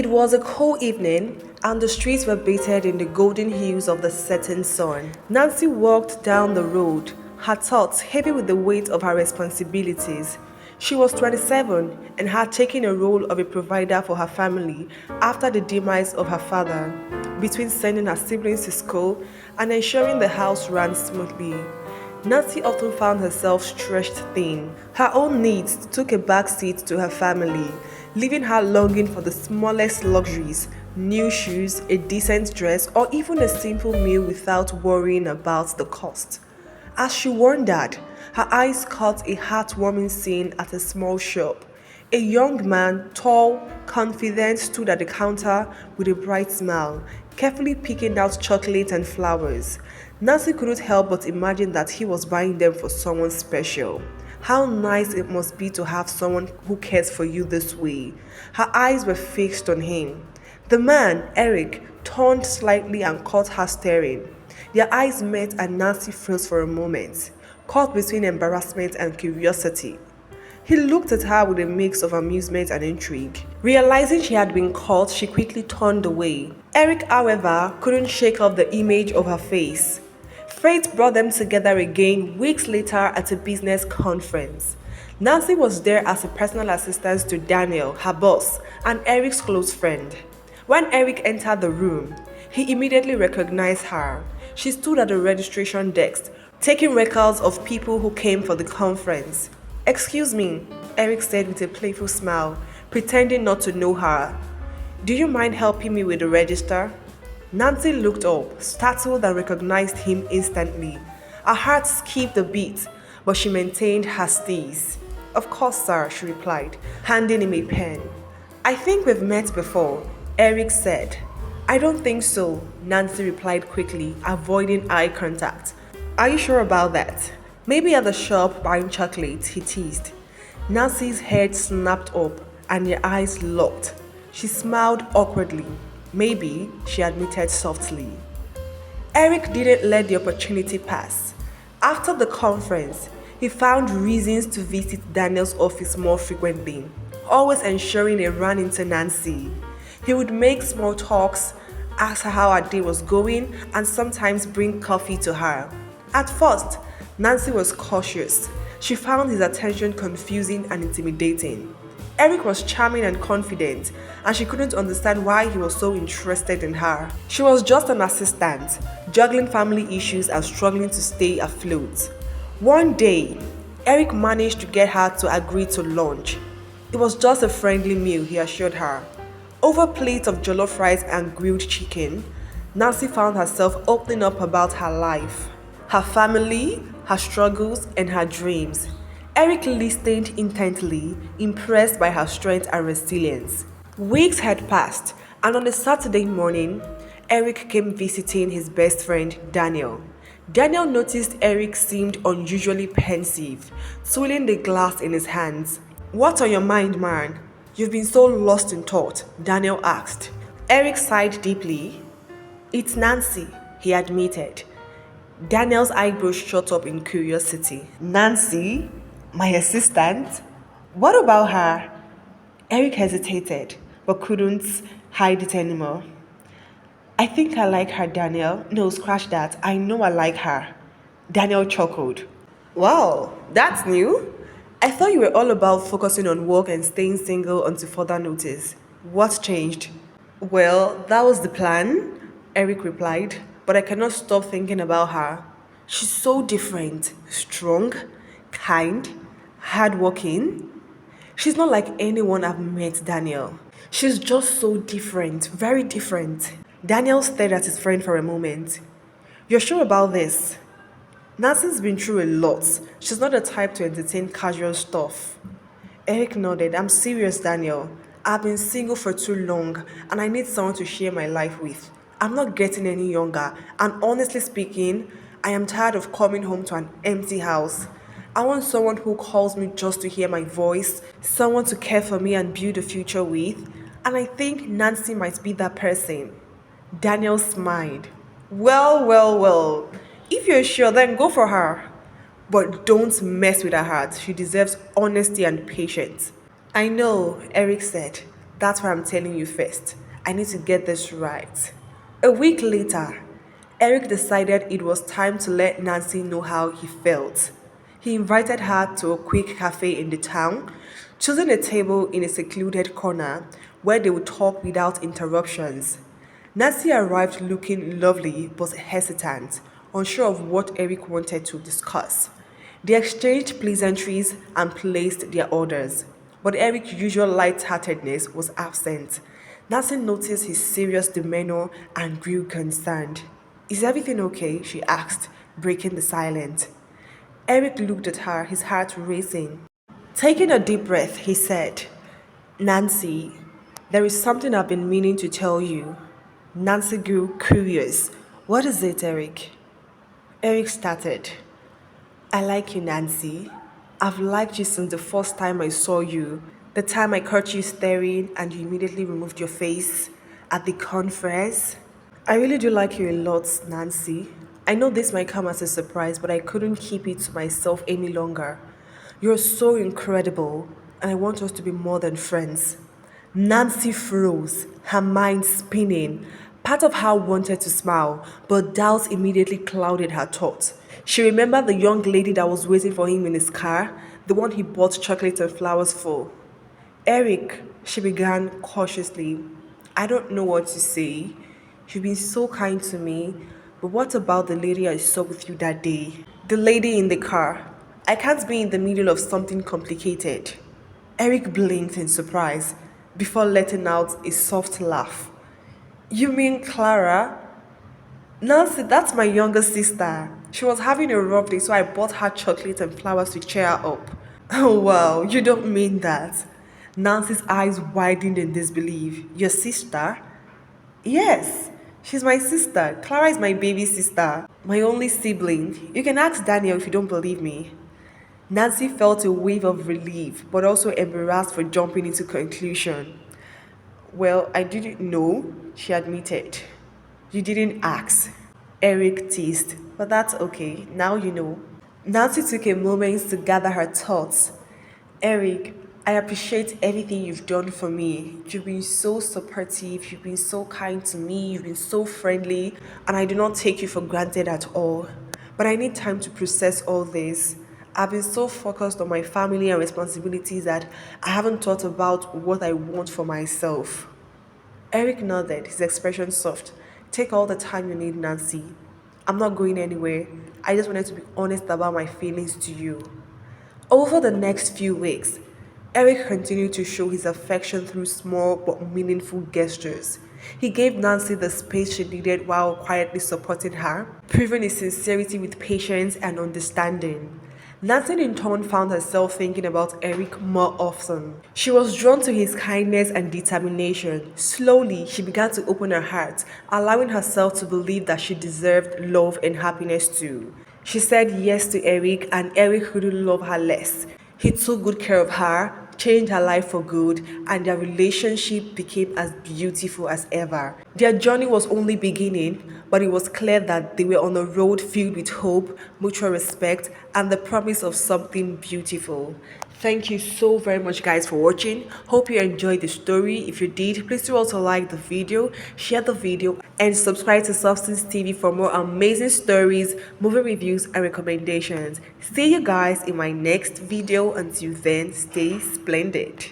It was a cold evening, and the streets were bathed in the golden hues of the setting sun. Nancy walked down the road, her thoughts heavy with the weight of her responsibilities. She was 27 and had taken a role of a provider for her family after the demise of her father, between sending her siblings to school and ensuring the house ran smoothly. Nancy often found herself stretched thin. Her own needs took a backseat to her family, leaving her longing for the smallest luxuries, new shoes, a decent dress, or even a simple meal without worrying about the cost. As she wondered, her eyes caught a heartwarming scene at a small shop. A young man, tall, confident, stood at the counter with a bright smile, carefully picking out chocolates and flowers. Nancy couldn't help but imagine that he was buying them for someone special. How nice it must be to have someone who cares for you this way. Her eyes were fixed on him. The man, Eric, turned slightly and caught her staring. Their eyes met and Nancy froze for a moment, caught between embarrassment and curiosity. He looked at her with a mix of amusement and intrigue. Realizing she had been caught, she quickly turned away. Eric, however, couldn't shake off the image of her face. Fate brought them together again weeks later at a business conference. Nancy was there as a personal assistant to Daniel, her boss, and Eric's close friend. When Eric entered the room, he immediately recognized her. She stood at the registration desk, taking records of people who came for the conference. "Excuse me," Eric said with a playful smile, pretending not to know her. "Do you mind helping me with the register?" Nancy looked up, startled and recognized him instantly. Her heart skipped a beat, but she maintained her steeze. "Of course, sir," she replied, handing him a pen. "I think we've met before," Eric said. "I don't think so," Nancy replied quickly, avoiding eye contact. "Are you sure about that?" "Maybe at the shop buying chocolate," he teased. Nancy's head snapped up and her eyes locked. She smiled awkwardly. "Maybe," she admitted softly. Eric didn't let the opportunity pass. After the conference, he found reasons to visit Daniel's office more frequently, always ensuring he ran into Nancy. He would make small talks, ask her how her day was going, and sometimes bring coffee to her. At first, Nancy was cautious. She found his attention confusing and intimidating. Eric was charming and confident, and she couldn't understand why he was so interested in her. She was just an assistant, juggling family issues and struggling to stay afloat. One day, Eric managed to get her to agree to lunch. It was just a friendly meal, he assured her. Over plates of jollof rice and grilled chicken, Nancy found herself opening up about her life, her family, her struggles, and her dreams. Eric listened intently, impressed by her strength and resilience. Weeks had passed, and on a Saturday morning, Eric came visiting his best friend, Daniel. Daniel noticed Eric seemed unusually pensive, swirling the glass in his hands. "What's on your mind, man? You've been so lost in thought," Daniel asked. Eric sighed deeply. "It's Nancy," he admitted. Daniel's eyebrows shot up in curiosity. "Nancy? My assistant? What about her?" Eric hesitated, but couldn't hide it anymore. "I think I like her, Daniel. No, scratch that. I know I like her." Daniel chuckled. "Wow, that's new. I thought you were all about focusing on work and staying single until further notice. What's changed?" "Well, that was the plan," Eric replied, "but I cannot stop thinking about her. She's so different, strong, kind, hardworking. She's not like anyone I've met, Daniel. She's just so different, very different." Daniel stared at his friend for a moment. "You're sure about this?" "Nancy's been through a lot. She's not the type to entertain casual stuff." Eric nodded. "I'm serious, Daniel. I've been single for too long and I need someone to share my life with. I'm not getting any younger, and honestly speaking, I am tired of coming home to an empty house. I want someone who calls me just to hear my voice, someone to care for me and build a future with, and I think Nancy might be that person." Daniel smiled. Well, well, well. If you're sure, then go for her. But don't mess with her heart. She deserves honesty and patience." "I know," Eric said, That's why I'm telling you first. I need to get this right. A week later, Eric decided it was time to let Nancy know how he felt. He invited her to a quick cafe in the town, choosing a table in a secluded corner where they would talk without interruptions. Nancy arrived looking lovely but hesitant, unsure of what Eric wanted to discuss. They exchanged pleasantries and placed their orders, but Eric's usual light-heartedness was absent. Nancy noticed his serious demeanor and grew concerned. Is everything okay? She asked, breaking the silence. Eric looked at her, his heart racing. Taking a deep breath, he said, Nancy, there is something I've been meaning to tell you. Nancy grew curious. What is it, Eric? Eric started. I like you, Nancy. I've liked you since the first time I saw you. The time I caught you staring and you immediately removed your face at the conference. I really do like you a lot, Nancy. I know this might come as a surprise, but I couldn't keep it to myself any longer. You're so incredible, and I want us to be more than friends. Nancy froze, her mind spinning. Part of her wanted to smile, but doubt immediately clouded her thoughts. She remembered the young lady that was waiting for him in his car, the one he bought chocolate and flowers for. Eric, she began cautiously, I don't know what to say. You've been so kind to me, but what about the lady I saw with you that day? The lady in the car. I can't be in the middle of something complicated. Eric blinked in surprise before letting out a soft laugh. You mean Clara? Nancy, that's my younger sister. She was having a rough day, so I bought her chocolate and flowers to cheer her up. Oh, wow, you don't mean that. Nancy's eyes widened in disbelief. Your sister? Yes, she's my sister. Clara is my baby sister, my only sibling. You can ask Daniel if you don't believe me. Nancy felt a wave of relief, but also embarrassed for jumping into conclusion. Well, I didn't know, she admitted. You didn't ask. Eric teased, but that's okay. Now you know. Nancy took a moment to gather her thoughts. Eric, I appreciate everything you've done for me. You've been so supportive, you've been so kind to me, you've been so friendly, and I do not take you for granted at all. But I need time to process all this. I've been so focused on my family and responsibilities that I haven't thought about what I want for myself. Eric nodded, his expression soft. Take all the time you need, Nancy. I'm not going anywhere. I just wanted to be honest about my feelings to you. Over the next few weeks, Eric continued to show his affection through small but meaningful gestures. He gave Nancy the space she needed while quietly supporting her, proving his sincerity with patience and understanding. Nancy in turn found herself thinking about Eric more often. She was drawn to his kindness and determination. Slowly, she began to open her heart, allowing herself to believe that she deserved love and happiness too. She said yes to Eric, and Eric couldn't love her less. He took good care of her, changed her life for good, and their relationship became as beautiful as ever. Their journey was only beginning, but it was clear that they were on a road filled with hope, mutual respect, and the promise of something beautiful. Thank you so very much, guys, for watching. Hope you enjoyed the story. If you did, please do also like the video, share the video, and subscribe to Substance TV for more amazing stories, movie reviews, and recommendations. See you guys in my next video. Until then, stay splendid.